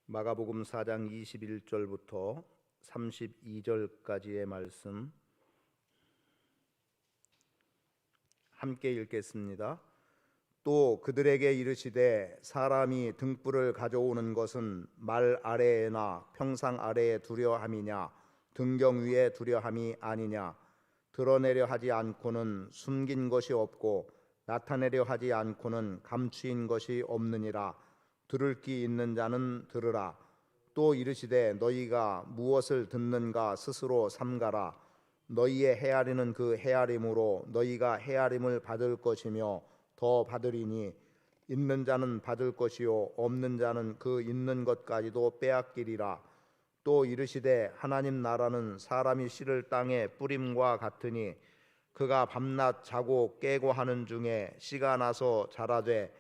마가복음 4장 21절부터 32절까지의 말씀 함께 읽겠습니다. 또 그들에게 이르시되 사람이 등불을 가져오는 것은 말 아래에나 평상 아래에 두려함이냐 등경 위에 두려함이 아니냐. 드러내려 하지 않고는 숨긴 것이 없고 나타내려 하지 않고는 감추인 것이 없느니라. 들을 귀 있는 자는 들으라. 또 이르시되 너희가 무엇을 듣는가 스스로 삼가라. 너희의 헤아리는 그 헤아림으로 너희가 헤아림을 받을 것이며 더 받으리니 있는 자는 받을 것이요 없는 자는 그 있는 것까지도 빼앗기리라. 또 이르시되 하나님 나라는 사람이 씨를 땅에 뿌림과 같으니 그가 밤낮 자고 깨고 하는 중에 씨가 나서 자라되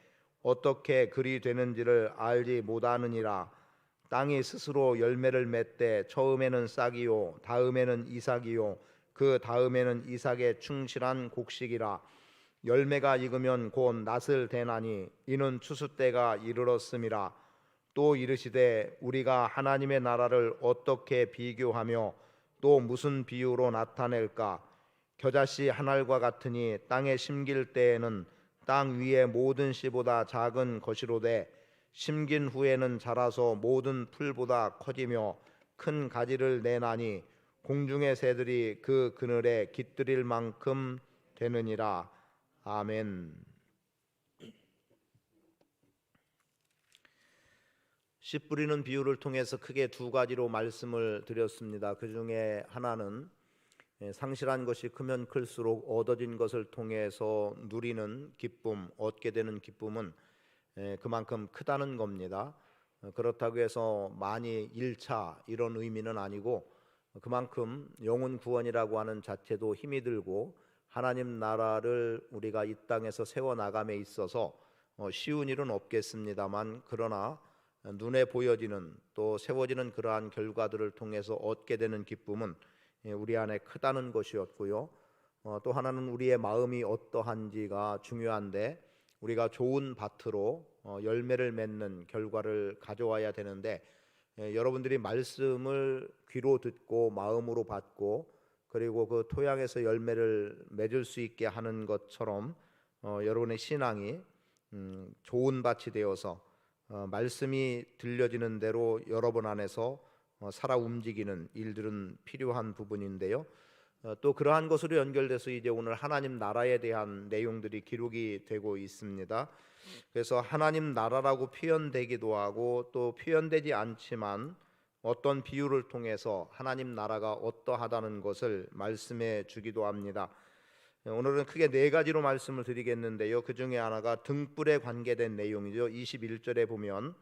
어떻게 그리 되는지를 알지 못하느니라. 땅이 스스로 열매를 맺되 처음에는 싹이요 다음에는 이삭이요 그 다음에는 이삭의 충실한 곡식이라. 열매가 익으면 곧 낫을 대나니 이는 추수 때가 이르렀음이라. 또 이르시되 우리가 하나님의 나라를 어떻게 비교하며 또 무슨 비유로 나타낼까. 겨자씨 한 알과 같으니 땅에 심길 때에는 땅 위의 모든 씨보다 작은 것이로되 심긴 후에는 자라서 모든 풀보다 커지며 큰 가지를 내나니 공중의 새들이 그 그늘에 깃들일 만큼 되느니라. 아멘. 씨 뿌리는 비유를 통해서 크게 두 가지로 말씀을 드렸습니다. 그 중에 하나는 상실한 것이 크면 클수록 얻어진 것을 통해서 누리는 기쁨, 얻게 되는 기쁨은 그만큼 크다는 겁니다. 그렇다고 해서 많이 1차 이런 의미는 아니고 그만큼 영혼 구원이라고 하는 자체도 힘이 들고 하나님 나라를 우리가 이 땅에서 세워나감에 있어서 쉬운 일은 없겠습니다만 그러나 눈에 보여지는 또 세워지는 그러한 결과들을 통해서 얻게 되는 기쁨은 우리 안에 크다는 것이었고요. 또 하나는 우리의 마음이 어떠한지가 중요한데 우리가 좋은 밭으로 열매를 맺는 결과를 가져와야 되는데 여러분들이 말씀을 귀로 듣고 마음으로 받고 그리고 그 토양에서 열매를 맺을 수 있게 하는 것처럼 여러분의 신앙이 좋은 밭이 되어서 말씀이 들려지는 대로 여러분 안에서 살아 움직이는 일들은 필요한 부분인데요. 또 그러한 것으로 연결돼서 이제 오늘 하나님 나라에 대한 내용들이 기록이 되고 있습니다. 그래서 하나님 나라라고 표현되기도 하고 또 표현되지 않지만 어떤 비유를 통해서 하나님 나라가 어떠하다는 것을 말씀해 주기도 합니다. 오늘은 크게 네 가지로 말씀을 드리겠는데요. 그 중에 하나가 등불에 관계된 내용이죠. 21절에 보면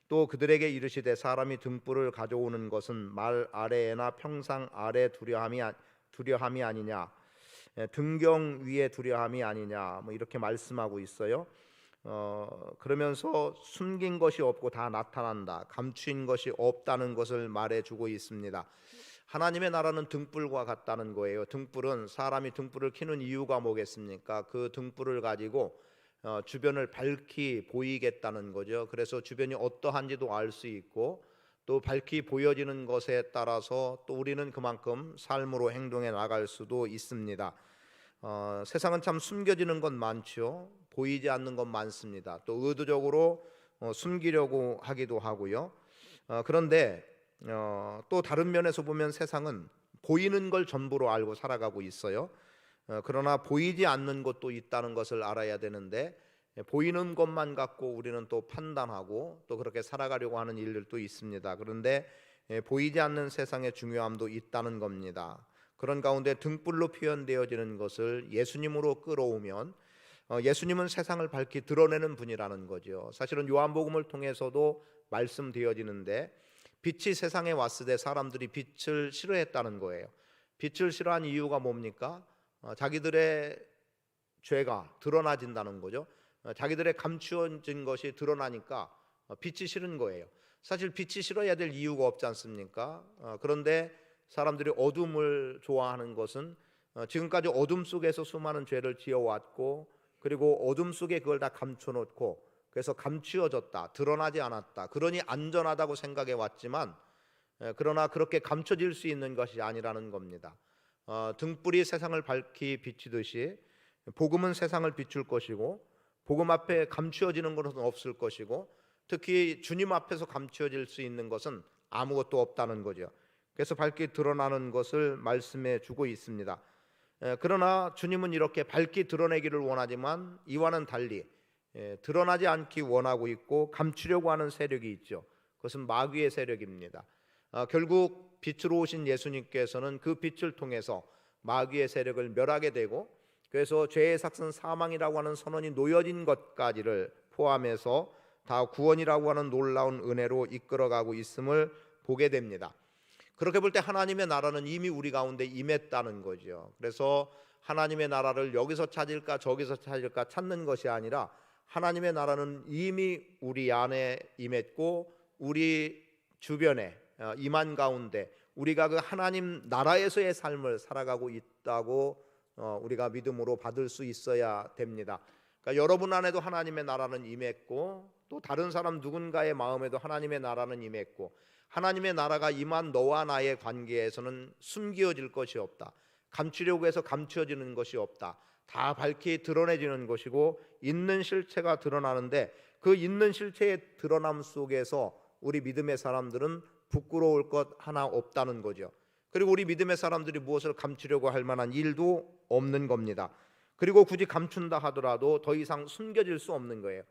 또 그들에게 이르시되 사람이 등불을 가져오는 것은 말 아래에나 평상 아래 두려함이 아니냐, 등경 위에 두려함이 아니냐, 뭐 이렇게 말씀하고 있어요. 그러면서 숨긴 것이 없고 다 나타난다, 감추인 것이 없다는 것을 말해주고 있습니다. 하나님의 나라는 등불과 같다는 거예요. 등불은 사람이 등불을 켜는 이유가 뭐겠습니까? 그 등불을 가지고 주변을 밝히 보이겠다는 거죠. 그래서 주변이 어떠한지도 알 수 있고 또 밝히 보여지는 것에 따라서 또 우리는 그만큼 삶으로 행동해 나갈 수도 있습니다. 세상은 참 숨겨지는 것 많죠. 보이지 않는 것 많습니다. 또 의도적으로 숨기려고 하기도 하고요. 그런데 또 다른 면에서 보면 세상은 보이는 걸 전부로 알고 살아가고 있어요. 그러나 보이지 않는 것도 있다는 것을 알아야 되는데 보이는 것만 갖고 우리는 또 판단하고 또 그렇게 살아가려고 하는 일들도 있습니다. 그런데 보이지 않는 세상의 중요함도 있다는 겁니다. 그런 가운데 등불로 표현되어지는 것을 예수님으로 끌어오면 예수님은 세상을 밝히 드러내는 분이라는 거죠. 사실은 요한복음을 통해서도 말씀되어지는데 빛이 세상에 왔을 때 사람들이 빛을 싫어했다는 거예요. 빛을 싫어한 이유가 뭡니까? 자기들의 죄가 드러나진다는 거죠. 자기들의 감추어진 것이 드러나니까 빛이 싫은 거예요. 사실 빛이 싫어야 될 이유가 없지 않습니까? 그런데 사람들이 어둠을 좋아하는 것은 지금까지 어둠 속에서 수많은 죄를 지어왔고 그리고 어둠 속에 그걸 다 감춰놓고 그래서 감추어졌다, 드러나지 않았다, 그러니 안전하다고 생각해 왔지만 그러나 그렇게 감춰질 수 있는 것이 아니라는 겁니다. 등불이 세상을 밝히 비추듯이 복음은 세상을 비출 것이고, 복음 앞에 감추어지는 것은 없을 것이고, 특히 주님 앞에서 감추어질 수 있는 것은 아무것도 없다는 거죠. 그래서 밝게 드러나는 것을 말씀해 주고 있습니다. 그러나 주님은 이렇게 밝게 드러내기를 원하지만 이와는 달리 드러나지 않기 원하고 있고 감추려고 하는 세력이 있죠. 그것은 마귀의 세력입니다. 결국 빛으로 오신 예수님께서는 그 빛을 통해서 마귀의 세력을 멸하게 되고, 그래서 죄의 삭은 사망이라고 하는 선언이 놓여진 것까지를 포함해서 다 구원이라고 하는 놀라운 은혜로 이끌어가고 있음을 보게 됩니다. 그렇게 볼 때 하나님의 나라는 이미 우리 가운데 임했다는 거죠. 그래서 하나님의 나라를 여기서 찾을까 저기서 찾을까 찾는 것이 아니라 하나님의 나라는 이미 우리 안에 임했고 우리 주변에 임한 가운데 우리가 그 하나님 나라에서의 삶을 살아가고 있다고 우리가 믿음으로 받을 수 있어야 됩니다. 그러니까 여러분 안에도 하나님의 나라는 임했고, 또 다른 사람 누군가의 마음에도 하나님의 나라는 임했고, 하나님의 나라가 임한 너와 나의 관계에서는 숨겨질 것이 없다, 감추려고 해서 감추어지는 것이 없다, 다 밝히 드러내지는 것이고 있는 실체가 드러나는데, 그 있는 실체의 드러남 속에서 우리 믿음의 사람들은 부끄러울 것 하나 없다는 거죠. 그리고 우리 믿음의 사람들이 무엇을 감추려고 할 만한 일도 없는 겁니다. 그리고 굳이 감춘다 하더라도 더 이상 숨겨질 수 없는 거예요.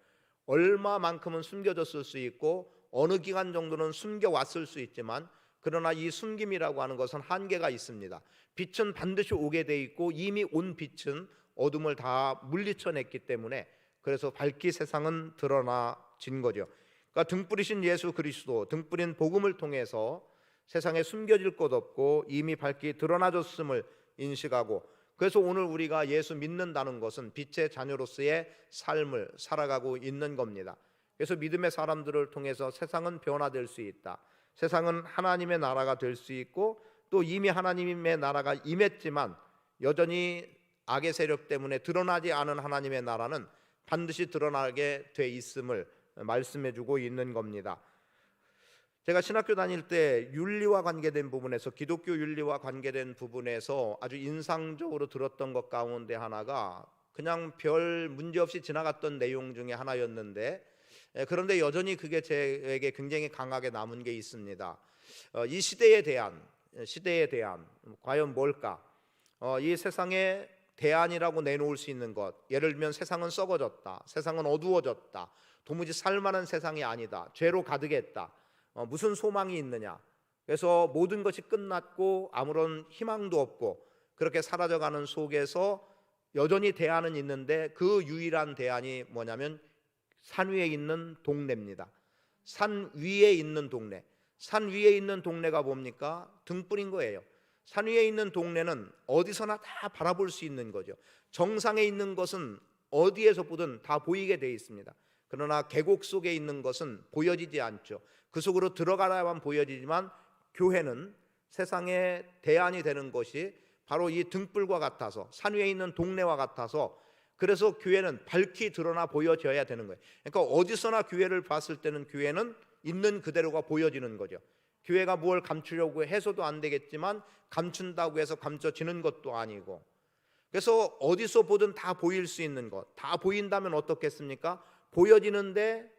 얼마만큼은 숨겨졌을 수 있고 어느 기간 정도는 숨겨왔을 수 있지만, 그러나 이 숨김이라고 하는 것은 한계가 있습니다. 빛은 반드시 오게 돼 있고 이미 온 빛은 어둠을 다 물리쳐냈기 때문에, 그래서 밝기 세상은 드러나진 거죠. 그러니까 등불이신 예수 그리스도, 등불인 복음을 통해서 세상에 숨겨질 것 없고 이미 밝기 드러나졌음을 인식하고, 그래서 오늘 우리가 예수 믿는다는 것은 빛의 자녀로서의 삶을 살아가고 있는 겁니다. 그래서 믿음의 사람들을 통해서 세상은 변화될 수 있다, 세상은 하나님의 나라가 될 수 있고, 또 이미 하나님의 나라가 임했지만 여전히 악의 세력 때문에 드러나지 않은 하나님의 나라는 반드시 드러나게 돼 있음을 말씀해 주고 있는 겁니다. 제가 신학교 다닐 때 윤리와 관계된 부분에서, 기독교 윤리와 관계된 부분에서 아주 인상적으로 들었던 것 가운데 하나가 그냥 별 문제 없이 지나갔던 내용 중에 하나였는데, 그런데 여전히 그게 제게 굉장히 강하게 남은 게 있습니다. 이 시대에 대한 과연 뭘까? 이 세상에 대안이라고 내놓을 수 있는 것, 예를 들면 세상은 썩어졌다, 세상은 어두워졌다, 도무지 살만한 세상이 아니다, 죄로 가득했다, 무슨 소망이 있느냐, 그래서 모든 것이 끝났고 아무런 희망도 없고 그렇게 사라져가는 속에서 여전히 대안은 있는데, 그 유일한 대안이 뭐냐면 산 위에 있는 동네입니다. 산 위에 있는 동네. 산 위에 있는 동네가 뭡니까? 등불인 거예요. 산 위에 있는 동네는 어디서나 다 바라볼 수 있는 거죠. 정상에 있는 것은 어디에서 보든 다 보이게 되어 있습니다. 그러나 계곡 속에 있는 것은 보여지지 않죠. 그 속으로 들어가야만 보여지지만, 교회는 세상에 대안이 되는 것이 바로 이 등불과 같아서, 산 위에 있는 동네와 같아서, 그래서 교회는 밝히 드러나 보여져야 되는 거예요. 그러니까 어디서나 교회를 봤을 때는 교회는 있는 그대로가 보여지는 거죠. 교회가 뭘 감추려고 해서도 안 되겠지만 감춘다고 해서 감춰지는 것도 아니고, 그래서 어디서 보든 다 보일 수 있는 것, 다 보인다면 어떻겠습니까? 보여지는데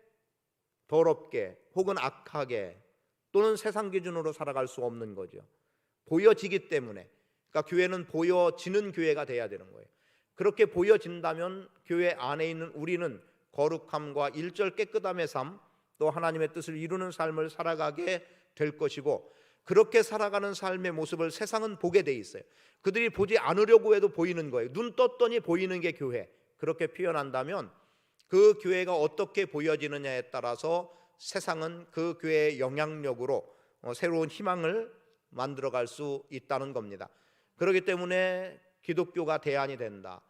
더럽게 혹은 악하게 또는 세상 기준으로 살아갈 수 없는 거죠. 보여지기 때문에. 그러니까 교회는 보여지는 교회가 돼야 되는 거예요. 그렇게 보여진다면 교회 안에 있는 우리는 거룩함과 일절 깨끗함의 삶, 또 하나님의 뜻을 이루는 삶을 살아가게 될 것이고, 그렇게 살아가는 삶의 모습을 세상은 보게 돼 있어요. 그들이 보지 않으려고 해도 보이는 거예요. 눈 떴더니 보이는 게 교회. 그렇게 표현한다면 그 교회가 어떻게 보여지느냐에 따라서 세상은 그 교회의 영향력으로 새로운 희망을 만들어갈 수 있다는 겁니다. 그렇기 때문에 기독교가 대안이 된다.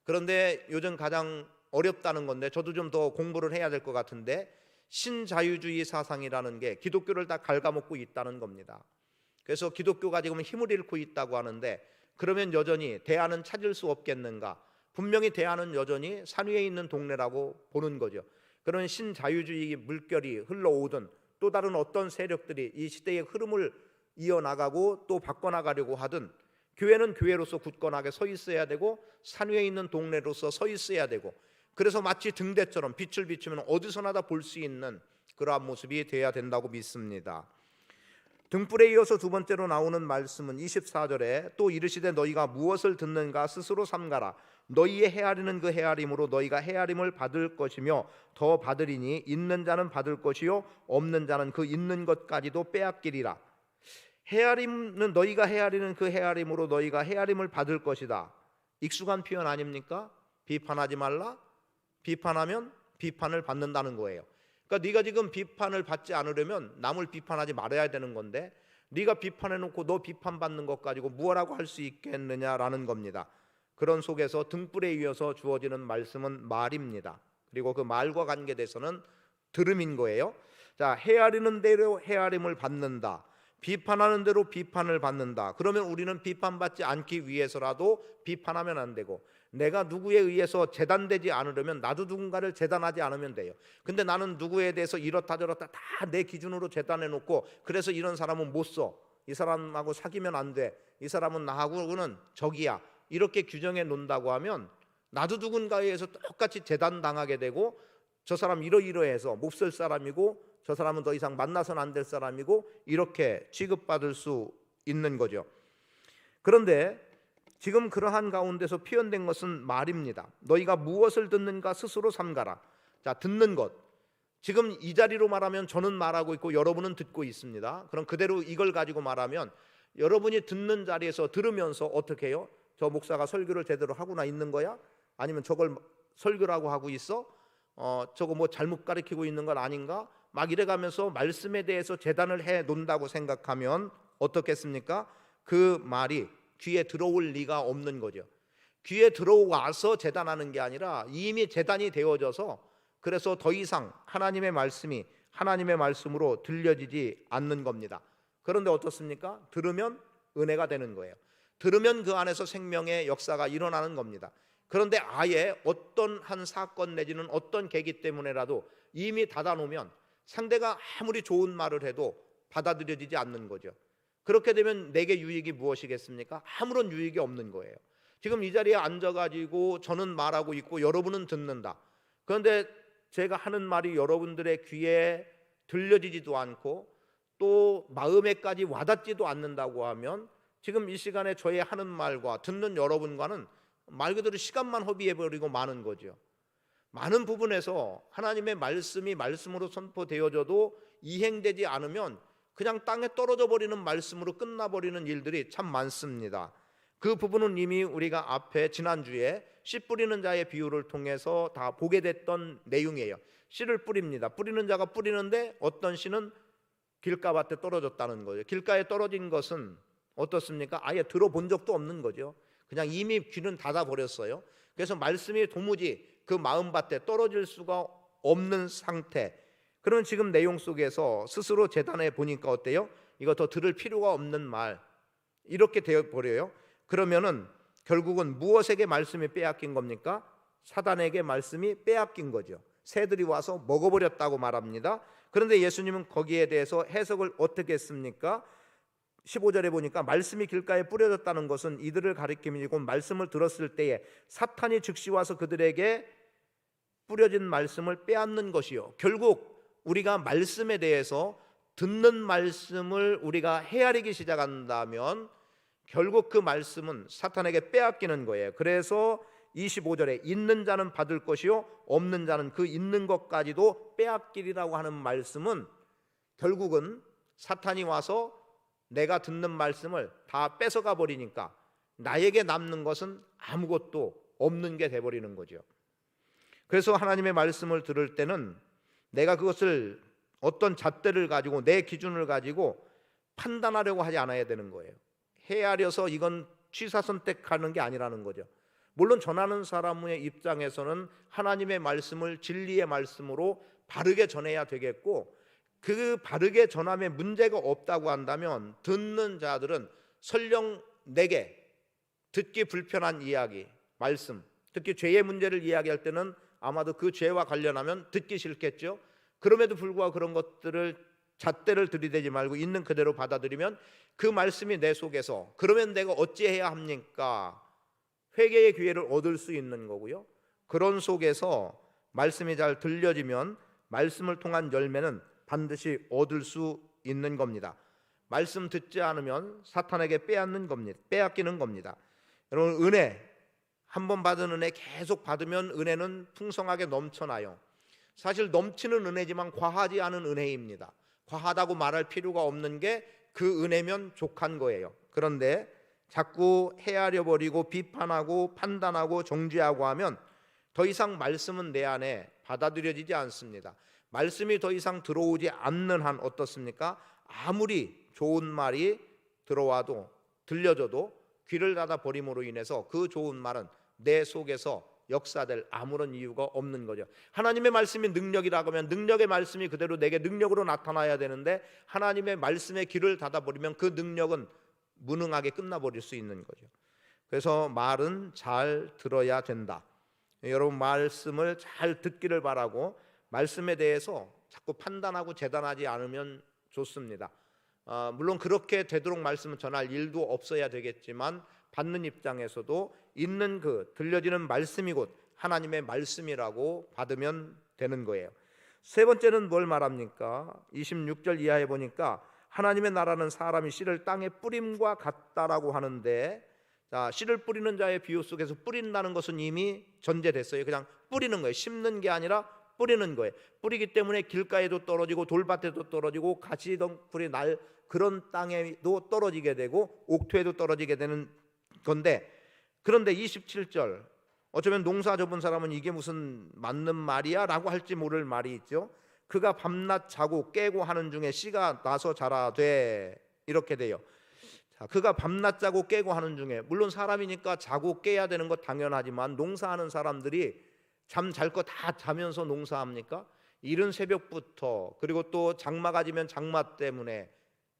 그런데 요즘 가장 어렵다는 건데, 저도 좀 더 공부를 해야 될 것 같은데, 신자유주의 사상이라는 게 기독교를 다 갉아먹고 있다는 겁니다. 그래서 기독교가 지금 힘을 잃고 있다고 하는데, 그러면 여전히 대안은 찾을 수 없겠는가? 분명히 대안은 여전히 산 위에 있는 동네라고 보는 거죠. 그런 신자유주의 물결이 흘러오든 또 다른 어떤 세력들이 이 시대의 흐름을 이어나가고 또 바꿔나가려고 하든 교회는 교회로서 굳건하게 서 있어야 되고 산 위에 있는 동네로서 서 있어야 되고, 그래서 마치 등대처럼 빛을 비추면 어디서나 다 볼 수 있는 그러한 모습이 되어야 된다고 믿습니다. 등불에 이어서 두 번째로 나오는 말씀은 24절에 또 이르시되 너희가 무엇을 듣는가 스스로 삼가라. 너희의 헤아리는 그 헤아림으로 너희가 헤아림을 받을 것이며 더 받으리니 있는 자는 받을 것이요 없는 자는 그 있는 것까지도 빼앗기리라. 헤아림은 너희가 헤아리는 그 헤아림으로 너희가 헤아림을 받을 것이다. 익숙한 표현 아닙니까? 비판하지 말라. 비판하면 비판을 받는다는 거예요. 그러니까 네가 지금 비판을 받지 않으려면 남을 비판하지 말아야 되는 건데, 네가 비판해놓고 너 비판받는 것 가지고 무엇라고 할 수 있겠느냐라는 겁니다. 그런 속에서 등불에 이어서 주어지는 말씀은 말입니다. 그리고 그 말과 관계돼서는 들음인 거예요. 자, 헤아리는 대로 헤아림을 받는다. 비판하는 대로 비판을 받는다. 그러면 우리는 비판받지 않기 위해서라도 비판하면 안 되고, 내가 누구에 의해서 재단되지 않으려면 나도 누군가를 재단하지 않으면 돼요. 근데 나는 누구에 대해서 이렇다 저렇다 다 내 기준으로 재단해 놓고, 그래서 이런 사람은 못 써, 이 사람하고 사귀면 안 돼, 이 사람은 나하고는 적이야, 이렇게 규정해 놓는다고 하면 나도 누군가에 의해서 똑같이 재단당하게 되고, 저 사람 이러이러해서 못 쓸 사람이고 저 사람은 더 이상 만나서는 안 될 사람이고 이렇게 취급받을 수 있는 거죠. 그런데 지금 그러한 가운데서 표현된 것은 말입니다. 너희가 무엇을 듣는가 스스로 삼가라. 자, 듣는 것, 지금 이 자리로 말하면 저는 말하고 있고 여러분은 듣고 있습니다. 그럼 그대로 이걸 가지고 말하면 여러분이 듣는 자리에서 들으면서 어떻게 해요? 저 목사가 설교를 제대로 하고나 있는 거야? 아니면 저걸 설교라고 하고 있어? 저거 뭐 잘못 가르치고 있는 건 아닌가? 막 이래가면서 말씀에 대해서 재단을 해 놓는다고 생각하면 어떻겠습니까? 그 말이 귀에 들어올 리가 없는 거죠. 귀에 들어와서 재단하는 게 아니라 이미 재단이 되어져서, 그래서 더 이상 하나님의 말씀이 하나님의 말씀으로 들려지지 않는 겁니다. 그런데 어떻습니까? 들으면 은혜가 되는 거예요. 들으면 그 안에서 생명의 역사가 일어나는 겁니다. 그런데 아예 어떤 한 사건 내지는 어떤 계기 때문에라도 이미 닫아놓으면 상대가 아무리 좋은 말을 해도 받아들여지지 않는 거죠. 그렇게 되면 내게 유익이 무엇이겠습니까? 아무런 유익이 없는 거예요. 지금 이 자리에 앉아가지고 저는 말하고 있고 여러분은 듣는다. 그런데 제가 하는 말이 여러분들의 귀에 들려지지도 않고 또 마음에까지 와닿지도 않는다고 하면 지금 이 시간에 저의 하는 말과 듣는 여러분과는 말 그대로 시간만 허비해버리고 마는 거죠. 많은 부분에서 하나님의 말씀이 말씀으로 선포되어져도 이행되지 않으면 그냥 땅에 떨어져 버리는 말씀으로 끝나버리는 일들이 참 많습니다. 그 부분은 이미 우리가 앞에 지난주에 씨 뿌리는 자의 비유를 통해서 다 보게 됐던 내용이에요. 씨를 뿌립니다. 뿌리는 자가 뿌리는데 어떤 씨는 길가밭에 떨어졌다는 거죠. 길가에 떨어진 것은 어떻습니까? 아예 들어본 적도 없는 거죠. 그냥 이미 귀는 닫아버렸어요. 그래서 말씀이 도무지 그 마음밭에 떨어질 수가 없는 상태. 그러면 지금 내용 속에서 스스로 재단해 보니까 어때요? 이거 더 들을 필요가 없는 말, 이렇게 되어버려요. 그러면은 결국은 무엇에게 말씀이 빼앗긴 겁니까? 사단에게 말씀이 빼앗긴 거죠. 새들이 와서 먹어버렸다고 말합니다. 그런데 예수님은 거기에 대해서 해석을 어떻게 했습니까? 15절에 보니까 말씀이 길가에 뿌려졌다는 것은 이들을 가리킴이고 말씀을 들었을 때에 사탄이 즉시 와서 그들에게 뿌려진 말씀을 빼앗는 것이요. 결국 우리가 말씀에 대해서 듣는 말씀을 우리가 헤아리기 시작한다면 결국 그 말씀은 사탄에게 빼앗기는 거예요. 그래서 25절에 있는 자는 받을 것이요 없는 자는 그 있는 것까지도 빼앗기리라고 하는 말씀은 결국은 사탄이 와서 내가 듣는 말씀을 다 뺏어가 버리니까 나에게 남는 것은 아무것도 없는 게 돼버리는 거죠. 그래서 하나님의 말씀을 들을 때는 내가 그것을 어떤 잣대를 가지고 내 기준을 가지고 판단하려고 하지 않아야 되는 거예요. 헤아려서 이건 취사선택하는 게 아니라는 거죠. 물론 전하는 사람의 입장에서는 하나님의 말씀을 진리의 말씀으로 바르게 전해야 되겠고, 그 바르게 전함에 문제가 없다고 한다면 듣는 자들은 설령 내게 듣기 불편한 이야기, 말씀, 특히 죄의 문제를 이야기할 때는 아마도 그 죄와 관련하면 듣기 싫겠죠. 그럼에도 불구하고 그런 것들을 잣대를 들이대지 말고 있는 그대로 받아들이면 그 말씀이 내 속에서, 그러면 내가 어찌해야 합니까? 회개의 기회를 얻을 수 있는 거고요. 그런 속에서 말씀이 잘 들려지면 말씀을 통한 열매는 반드시 얻을 수 있는 겁니다. 말씀 듣지 않으면 사탄에게 빼앗기는 겁니다. 여러분, 은혜, 한 번 받은 은혜 계속 받으면 은혜는 풍성하게 넘쳐나요. 사실 넘치는 은혜지만 과하지 않은 은혜입니다. 과하다고 말할 필요가 없는 게 그 은혜면 족한 거예요. 그런데 자꾸 헤아려 버리고 비판하고 판단하고 정죄하고 하면 더 이상 말씀은 내 안에 받아들여지지 않습니다. 말씀이 더 이상 들어오지 않는 한 어떻습니까? 아무리 좋은 말이 들어와도, 들려줘도 귀를 닫아 버림으로 인해서 그 좋은 말은 내 속에서 역사될 아무런 이유가 없는 거죠. 하나님의 말씀이 능력이라고 하면 능력의 말씀이 그대로 내게 능력으로 나타나야 되는데, 하나님의 말씀에 귀를 닫아 버리면 그 능력은 무능하게 끝나버릴 수 있는 거죠. 그래서 말은 잘 들어야 된다. 여러분, 말씀을 잘 듣기를 바라고 말씀에 대해서 자꾸 판단하고 재단하지 않으면 좋습니다. 물론 그렇게 되도록 말씀을 전할 일도 없어야 되겠지만, 받는 입장에서도 있는 그 들려지는 말씀이 곧 하나님의 말씀이라고 받으면 되는 거예요. 세 번째는 뭘 말합니까? 26절 이하에 보니까 하나님의 나라는 사람이 씨를 땅에 뿌림과 같다라고 하는데, 자, 씨를 뿌리는 자의 비유 속에서 뿌린다는 것은 이미 전제됐어요. 그냥 뿌리는 거예요. 심는 게 아니라 뿌리는 거예요. 뿌리기 때문에 길가에도 떨어지고 돌밭에도 떨어지고 가시덩굴이 날 그런 땅에도 떨어지게 되고 옥토에도 떨어지게 되는 건데, 그런데 27절, 어쩌면 농사 접은 사람은 이게 무슨 맞는 말이야? 라고 할지 모를 말이 있죠. 그가 밤낮 자고 깨고 하는 중에 씨가 나서 자라되, 이렇게 돼요. 자, 그가 밤낮 자고 깨고 하는 중에, 물론 사람이니까 자고 깨야 되는 것 당연하지만 농사하는 사람들이 잠 잘 거 다 자면서 농사합니까? 이른 새벽부터, 그리고 또 장마가 지면 장마 때문에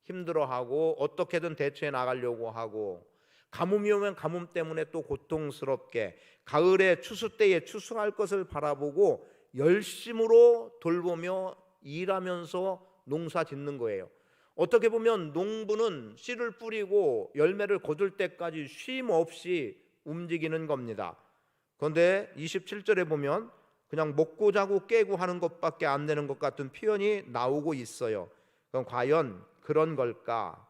힘들어하고 어떻게든 대처해 나가려고 하고, 가뭄이 오면 가뭄 때문에 또 고통스럽게, 가을에 추수 때에 추수할 것을 바라보고 열심으로 돌보며 일하면서 농사 짓는 거예요. 어떻게 보면 농부는 씨를 뿌리고 열매를 거둘 때까지 쉼 없이 움직이는 겁니다. 그런데 27절에 보면 그냥 먹고 자고 깨고 하는 것밖에 안 되는 것 같은 표현이 나오고 있어요. 그럼 과연 그런 걸까?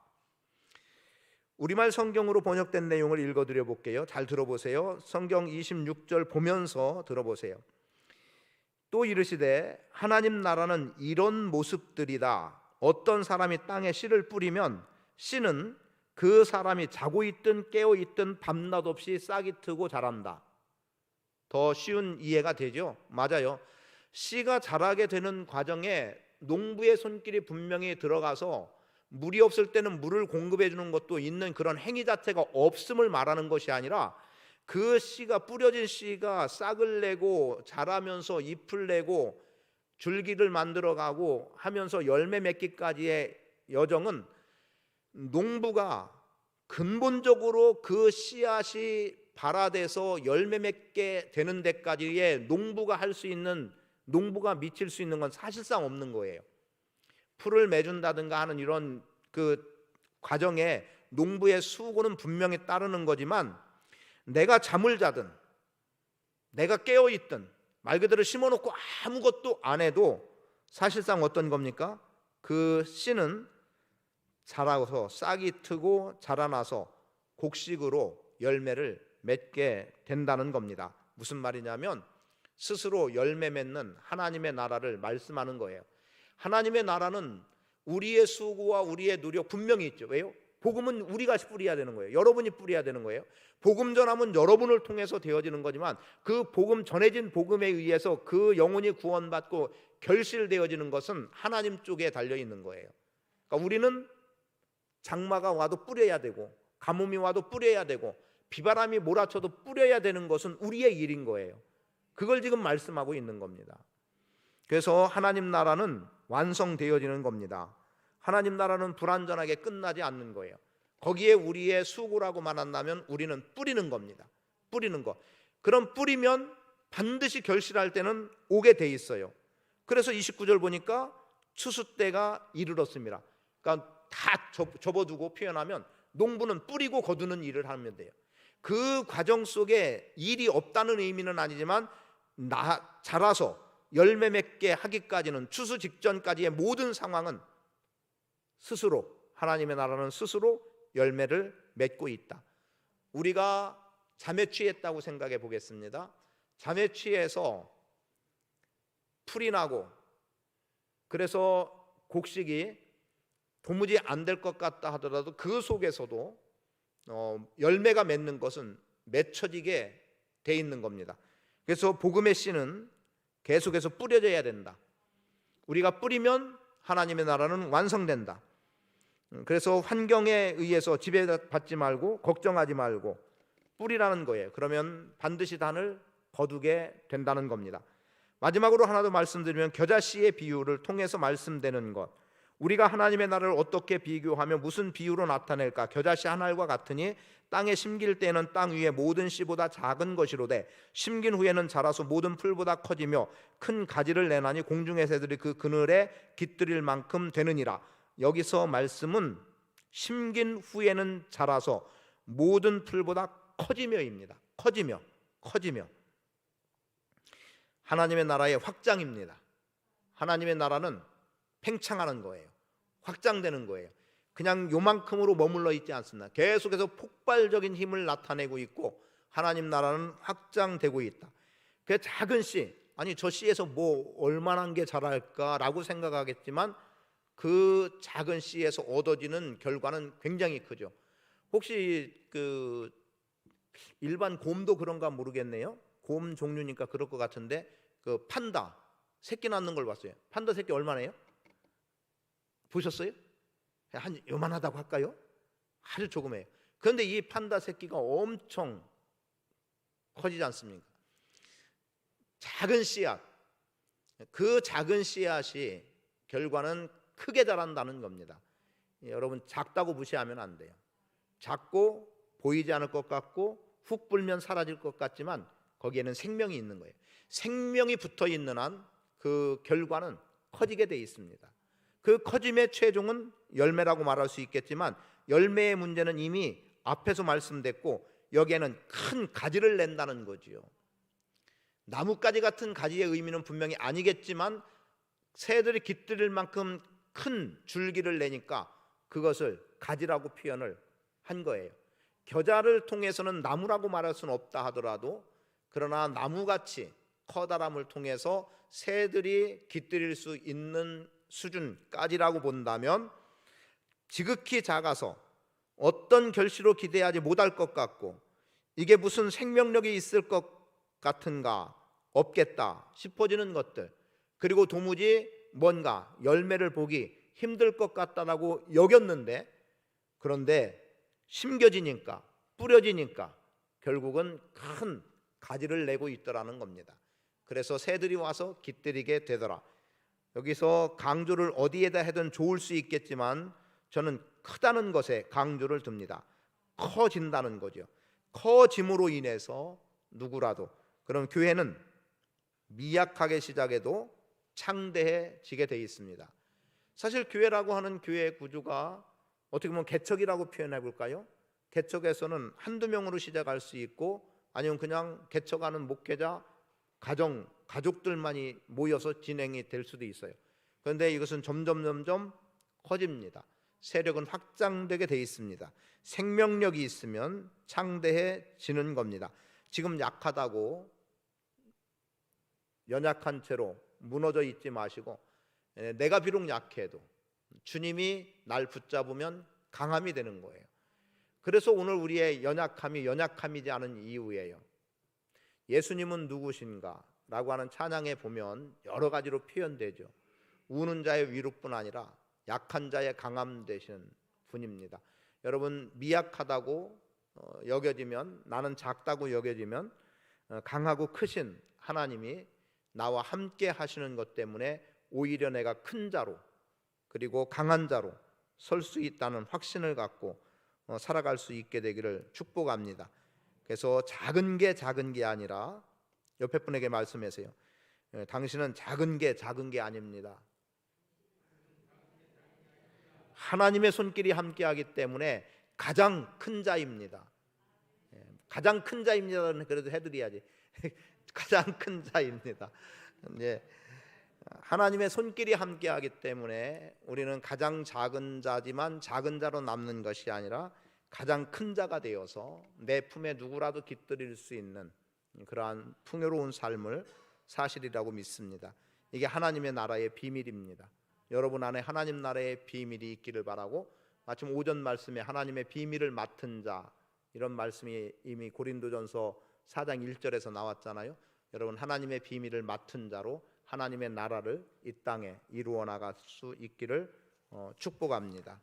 우리말 성경으로 번역된 내용을 읽어드려 볼게요. 잘 들어보세요. 성경 26절 보면서 들어보세요. 또 이르시되 하나님 나라는 이런 모습들이다. 어떤 사람이 땅에 씨를 뿌리면 씨는 그 사람이 자고 있든 깨어 있든 밤낮 없이 싹이 트고 자란다. 더 쉬운 이해가 되죠? 맞아요. 씨가 자라게 되는 과정에 농부의 손길이 분명히 들어가서, 물이 없을 때는 물을 공급해 주는 것도 있는 그런 행위 자체가 없음을 말하는 것이 아니라, 그 씨가, 뿌려진 씨가 싹을 내고 자라면서 잎을 내고 줄기를 만들어가고 하면서 열매 맺기까지의 여정은 농부가 근본적으로 그 씨앗이 발화돼서 열매 맺게 되는 데까지의 농부가 할 수 있는, 농부가 미칠 수 있는 건 사실상 없는 거예요. 풀을 매준다든가 하는 이런 그 과정에 농부의 수고는 분명히 따르는 거지만, 내가 잠을 자든 내가 깨어 있든 말 그대로 심어놓고 아무것도 안 해도 사실상 어떤 겁니까? 그 씨는 자라서 싹이 트고 자라나서 곡식으로 열매를 맺게 된다는 겁니다. 무슨 말이냐면 스스로 열매 맺는 하나님의 나라를 말씀하는 거예요. 하나님의 나라는 우리의 수고와 우리의 노력 분명히 있죠. 왜요? 복음은 우리가 뿌려야 되는 거예요. 여러분이 뿌려야 되는 거예요. 복음 전함은 여러분을 통해서 되어지는 거지만, 그 복음, 전해진 복음에 의해서 그 영혼이 구원받고 결실되어지는 것은 하나님 쪽에 달려 있는 거예요. 그러니까 우리는 장마가 와도 뿌려야 되고, 가뭄이 와도 뿌려야 되고, 비바람이 몰아쳐도 뿌려야 되는 것은 우리의 일인 거예요. 그걸 지금 말씀하고 있는 겁니다. 그래서 하나님 나라는 완성되어지는 겁니다. 하나님 나라는 불완전하게 끝나지 않는 거예요. 거기에 우리의 수고라고만 한다면 우리는 뿌리는 겁니다. 뿌리는 거. 그럼 뿌리면 반드시 결실할 때는 오게 돼 있어요. 그래서 29절 보니까 추수 때가 이르렀습니다. 그러니까 다 접어두고 표현하면 농부는 뿌리고 거두는 일을 하면 돼요. 그 과정 속에 일이 없다는 의미는 아니지만 자라서 열매 맺게 하기까지는, 추수 직전까지의 모든 상황은 스스로, 하나님의 나라는 스스로 열매를 맺고 있다. 우리가 잠에 취했다고 생각해 보겠습니다. 잠에 취해서 풀이 나고 그래서 곡식이 도무지 안 될 것 같다 하더라도 그 속에서도 열매가 맺는 것은 맺혀지게 돼 있는 겁니다. 그래서 복음의 씨는 계속해서 뿌려져야 된다. 우리가 뿌리면 하나님의 나라는 완성된다. 그래서 환경에 의해서 지배받지 말고 걱정하지 말고 뿌리라는 거예요. 그러면 반드시 단을 거두게 된다는 겁니다. 마지막으로 하나 더 말씀드리면 겨자씨의 비유를 통해서 말씀되는 것, 우리가 하나님의 나라를 어떻게 비교하며 무슨 비유로 나타낼까? 겨자씨 한 알과 같으니 땅에 심길 때에는 땅 위에 모든 씨보다 작은 것이로되 심긴 후에는 자라서 모든 풀보다 커지며 큰 가지를 내나니 공중의 새들이 그 그늘에 깃들일 만큼 되느니라. 여기서 말씀은 심긴 후에는 자라서 모든 풀보다 커지며입니다. 커지며 하나님의 나라의 확장입니다. 하나님의 나라는 팽창하는 거예요. 확장되는 거예요. 그냥 요만큼으로 머물러 있지 않습니다. 계속해서 폭발적인 힘을 나타내고 있고 하나님 나라는 확장되고 있다. 그 작은 씨, 아니 저 씨에서 뭐 얼마나 게 자랄까라고 생각하겠지만 그 작은 씨에서 얻어지는 결과는 굉장히 크죠. 혹시 그 일반 곰도 그런가 모르겠네요. 곰 종류니까 그럴 것 같은데 그 판다 새끼 낳는 걸 봤어요. 판다 새끼 얼마나요? 보셨어요? 한 요만하다고 할까요? 아주 조그매요. 그런데 이 판다 새끼가 엄청 커지지 않습니까? 작은 씨앗, 그 작은 씨앗이 결과는 크게 자란다는 겁니다. 여러분 작다고 무시하면 안 돼요. 작고 보이지 않을 것 같고 훅 불면 사라질 것 같지만 거기에는 생명이 있는 거예요. 생명이 붙어 있는 한 그 결과는 커지게 돼 있습니다. 그 커짐의 최종은 열매라고 말할 수 있겠지만 열매의 문제는 이미 앞에서 말씀됐고 여기에는 큰 가지를 낸다는 거지요. 나뭇가지 같은 가지의 의미는 분명히 아니겠지만 새들이 깃들일 만큼 큰 줄기를 내니까 그것을 가지라고 표현을 한 거예요. 겨자를 통해서는 나무라고 말할 수는 없다 하더라도 그러나 나무같이 커다람을 통해서 새들이 깃들일 수 있는 수준까지라고 본다면 지극히 작아서 어떤 결실로 기대하지 못할 것 같고 이게 무슨 생명력이 있을 것 같은가 없겠다 싶어지는 것들, 그리고 도무지 뭔가 열매를 보기 힘들 것 같다라고 여겼는데 그런데 심겨지니까 뿌려지니까 결국은 큰 가지를 내고 있더라는 겁니다. 그래서 새들이 와서 깃들이게 되더라. 여기서 강조를 어디에다 해든 좋을 수 있겠지만 저는 크다는 것에 강조를 둡니다. 커진다는 거죠. 커짐으로 인해서 누구라도, 그럼 교회는 미약하게 시작해도 창대해지게 되어 있습니다. 사실 교회라고 하는 교회의 구조가 어떻게 보면 개척이라고 표현해 볼까요? 개척에서는 한두 명으로 시작할 수 있고 아니면 그냥 개척하는 목회자 가족들만이 모여서 진행이 될 수도 있어요. 그런데 이것은 점점 커집니다. 세력은 확장되게 돼 있습니다. 생명력이 있으면 창대해지는 겁니다. 지금 약하다고 연약한 채로 무너져 있지 마시고 내가 비록 약해도 주님이 날 붙잡으면 강함이 되는 거예요. 그래서 오늘 우리의 연약함이 연약함이지 않은 이유예요. 예수님은 누구신가? 라고 하는 찬양에 보면 여러 가지로 표현되죠. 우는 자의 위로뿐 아니라 약한 자의 강함 되시는 분입니다. 여러분 미약하다고 여겨지면, 나는 작다고 여겨지면 강하고 크신 하나님이 나와 함께 하시는 것 때문에 오히려 내가 큰 자로 그리고 강한 자로 설 수 있다는 확신을 갖고 살아갈 수 있게 되기를 축복합니다. 그래서 작은 게 아니라 옆에 분에게 말씀하세요. 당신은 작은 게 아닙니다. 하나님의 손길이 함께하기 때문에 가장 큰 자입니다. 가장 큰 자입니다는 그래도 해드려야지. 가장 큰 자입니다. 하나님의 손길이 함께하기 때문에 우리는 가장 작은 자지만 작은 자로 남는 것이 아니라 가장 큰 자가 되어서 내 품에 누구라도 깃들일 수 있는 그러한 풍요로운 삶을 사실이라고 믿습니다. 이게 하나님의 나라의 비밀입니다. 여러분 안에 하나님 나라의 비밀이 있기를 바라고, 마침 오전 말씀에 하나님의 비밀을 맡은 자, 이런 말씀이 이미 고린도전서 4장 1절에서 나왔잖아요. 여러분 하나님의 비밀을 맡은 자로 하나님의 나라를 이 땅에 이루어 나갈 수 있기를 축복합니다.